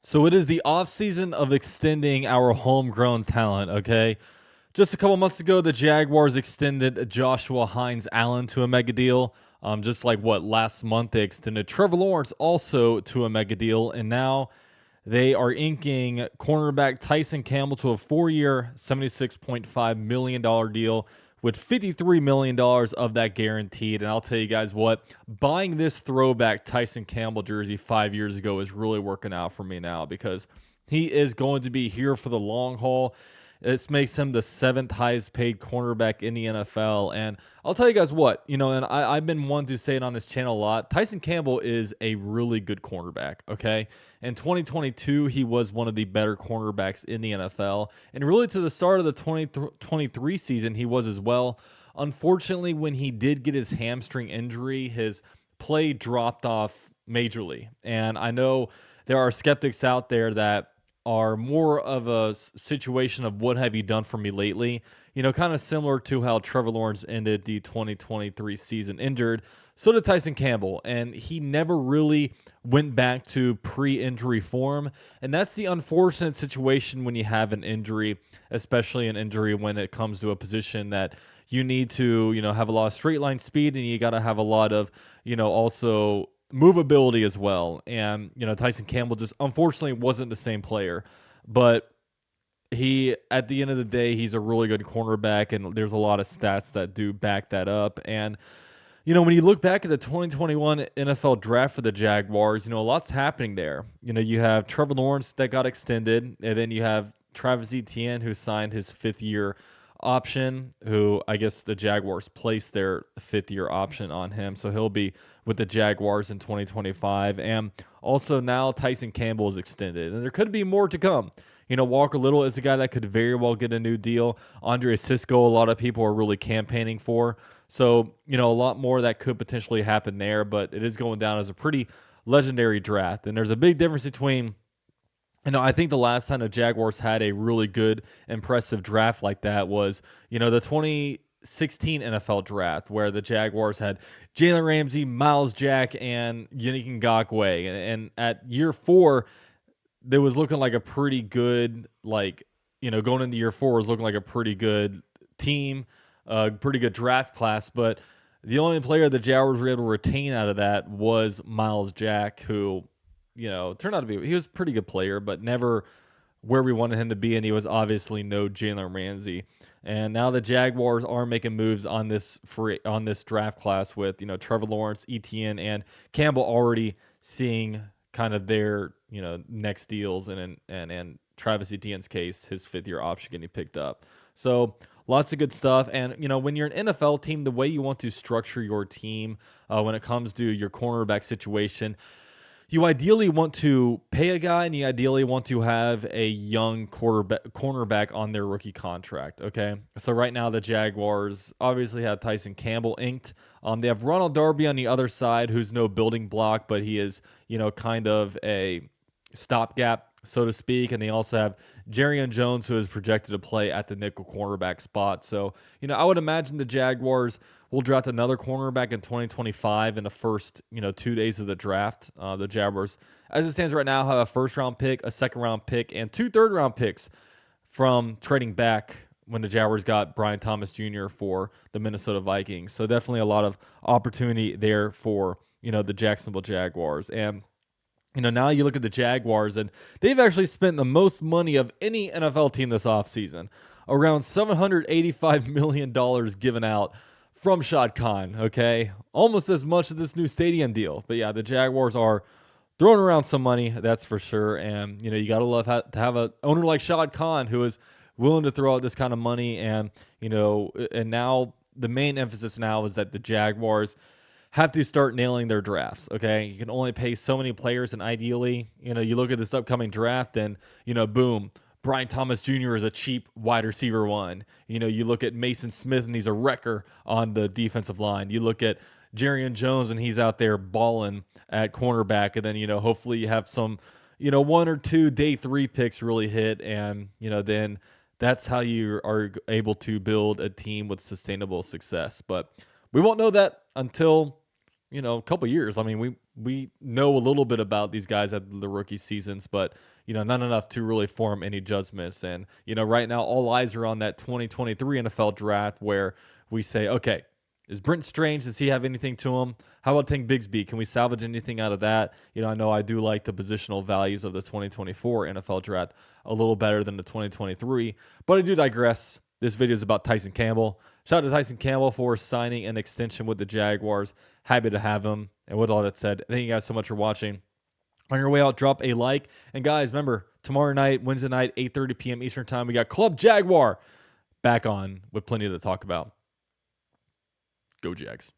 So it is the offseason of extending our homegrown talent, okay? Just a couple months ago, the Jaguars extended Joshua Hines Allen to a mega deal. Just like last month they extended Trevor Lawrence also to a mega deal. And now they are inking cornerback Tyson Campbell to a 4-year, $76.5 million deal with $53 million of that guaranteed. And I'll tell you guys what, buying this throwback Tyson Campbell jersey 5 years ago is really working out for me now because he is going to be here for the long haul. This makes him the seventh highest paid cornerback in the NFL. And I'll tell you guys what, and I've been one to say it on this channel a lot. Tyson Campbell is a really good cornerback, okay? In 2022, he was one of the better cornerbacks in the NFL. And really to the start of the 2023 season, he was as well. Unfortunately, when he did get his hamstring injury, his play dropped off majorly. And I know there are skeptics out there that are more of a situation of what have you done for me lately? Kind of similar to how Trevor Lawrence ended the 2023 season injured. So did Tyson Campbell, and he never really went back to pre-injury form. And that's the unfortunate situation when you have an injury, especially an injury when it comes to a position that you need to, have a lot of straight line speed, and you got to have a lot of, also movability as well. And, Tyson Campbell just unfortunately wasn't the same player. But he, at the end of the day, he's a really good cornerback, and there's a lot of stats that do back that up. And, when you look back at the 2021 NFL draft for the Jaguars, a lot's happening there. You have Trevor Lawrence that got extended, and then you have Travis Etienne who signed his 5th-year option, who I guess the Jaguars placed their 5th-year option on him. So he'll be with the Jaguars in 2025. And also now Tyson Campbell is extended. And there could be more to come. Walker Little is a guy that could very well get a new deal. Andre Cisco, a lot of people are really campaigning for. So, a lot more that could potentially happen there. But it is going down as a pretty legendary draft. And there's a big difference between I think the last time the Jaguars had a really good, impressive draft like that was, the 2016 NFL draft where the Jaguars had Jalen Ramsey, Miles Jack, and Yannick Ngakoue. And at year 4, there was looking like a pretty good, going into year 4 was looking like a pretty good team, pretty good draft class. But the only player the Jaguars were able to retain out of that was Miles Jack, who turned out to be, he was a pretty good player, but never where we wanted him to be, and he was obviously no Jalen Ramsey. And now the Jaguars are making moves on this draft class with, Trevor Lawrence, Etienne, and Campbell already seeing kind of their, next deals, and Travis Etienne's case, his 5th-year option getting picked up. So lots of good stuff. And, when you're an NFL team, the way you want to structure your team when it comes to your cornerback situation, you ideally want to pay a guy, and you ideally want to have a young cornerback on their rookie contract, okay? So right now the Jaguars obviously have Tyson Campbell inked. They have Ronald Darby on the other side, who's no building block, but he is, kind of a stopgap, so to speak. And they also have Jarrion Jones, who is projected to play at the nickel cornerback spot. So, I would imagine the Jaguars will draft another cornerback in 2025 in the first, 2 days of the draft. The Jaguars, as it stands right now, have a 1st-round pick, a 2nd-round pick, and 2 third-round picks from trading back when the Jaguars got Brian Thomas Jr. for the Minnesota Vikings. So definitely a lot of opportunity there for, the Jacksonville Jaguars. And now you look at the Jaguars, and they've actually spent the most money of any NFL team this offseason. Around $785 million given out from Shad Khan, okay? Almost as much as this new stadium deal. But yeah, the Jaguars are throwing around some money, that's for sure. And, you got to love to have an owner like Shad Khan who is willing to throw out this kind of money. And, and now the main emphasis now is that the Jaguars have to start nailing their drafts, okay? You can only pay so many players, and ideally, you look at this upcoming draft and, boom, Brian Thomas Jr. is a cheap wide receiver 1. You look at Mason Smith, and he's a wrecker on the defensive line. You look at Jarrion Jones, and he's out there balling at cornerback, and then, hopefully you have some, 1 or 2 day 3 picks really hit, and, then that's how you are able to build a team with sustainable success. But we won't know that until a couple years. I mean, we know a little bit about these guys at the rookie seasons, but not enough to really form any judgments. And right now, all eyes are on that 2023 NFL draft, where we say, okay, is Brent Strange? Does he have anything to him? How about Tank Bigsby? Can we salvage anything out of that? I know I do like the positional values of the 2024 NFL draft a little better than the 2023, but I do digress. This video is about Tyson Campbell. Shout out to Tyson Campbell for signing an extension with the Jaguars. Happy to have him. And with all that said, thank you guys so much for watching. On your way out, drop a like. And guys, remember, tomorrow night, Wednesday night, 8:30 p.m. Eastern Time, we got Club Jaguar back on with plenty to talk about. Go Jags.